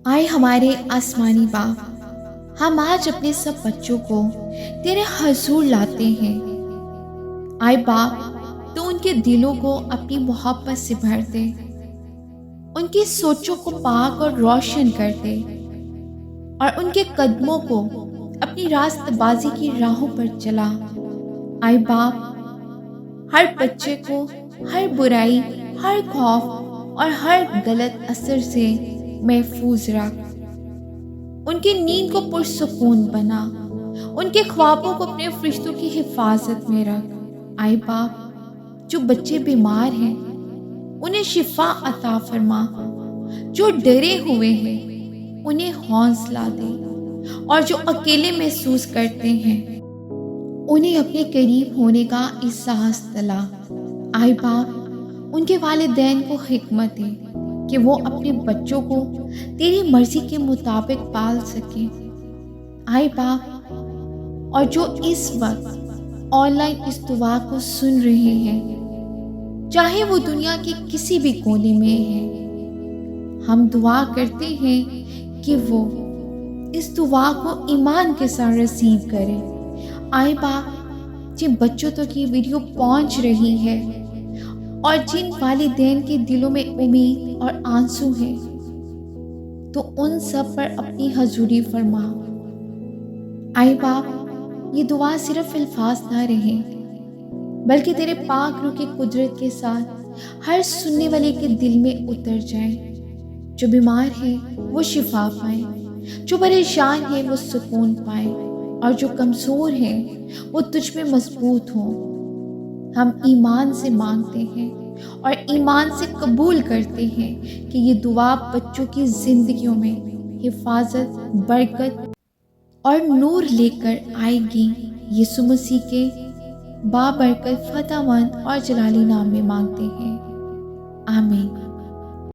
آئے ہمارے آسمانی باپ، ہم آج اپنے سب بچوں کو تیرے حضور لاتے ہیں۔ آئے باپ، تو ان کے دلوں کو اپنی محبت سے بھر دے، ان کی سوچوں کو پاک اور روشن کر دے، اور ان کے قدموں کو اپنی راست بازی کی راہوں پر چلا۔ آئے باپ، ہر بچے کو ہر برائی، ہر خوف اور ہر غلط اثر سے محفوظ رکھ، ان کی نیند کو پرسکون بنا، ان کے خوابوں کو اپنے فرشتوں کی حفاظت میں رکھ۔ آئے باپ، جو بچے بیمار ہیں انہیں شفا عطا فرما، جو ڈرے ہوئے ہیں انہیں حوصلہ دے، اور جو اکیلے محسوس کرتے ہیں انہیں اپنے قریب ہونے کا احساس دلا۔ آئے باپ، ان کے والدین کو حکمت دے کہ وہ اپنے بچوں کو تیری مرضی کے مطابق پال سکیں۔ آئے باپ، اور جو اس وقت آن لائن اس دعا کو سن رہے ہیں، چاہے وہ دنیا کے کسی بھی کونے میں ہیں، ہم دعا کرتے ہیں کہ وہ اس دعا کو ایمان کے ساتھ ریسیو کریں۔ آئے باپ، جن بچوں تک یہ ویڈیو پہنچ رہی ہے اور جن والدین کے دلوں میں امید اور آنسو ہیں، تو ان سب پر اپنی حضوری فرما۔ آئے باپ، یہ دعا صرف الفاظ نہ رہے بلکہ تیرے پاک روح کی قدرت کے ساتھ ہر سننے والے کے دل میں اتر جائے۔ جو بیمار ہے وہ شفا پائیں، جو پریشان ہے وہ سکون پائیں، اور جو کمزور ہیں وہ تجھ میں مضبوط ہوں۔ ہم ایمان سے مانگتے ہیں اور ایمان سے قبول کرتے ہیں کہ یہ دعا بچوں کی زندگیوں میں حفاظت، برکت اور نور لے کر آئے گی۔ یسوع مسیح کے بابرکت، فتح مند اور جلالی نام میں مانگتے ہیں، آمین۔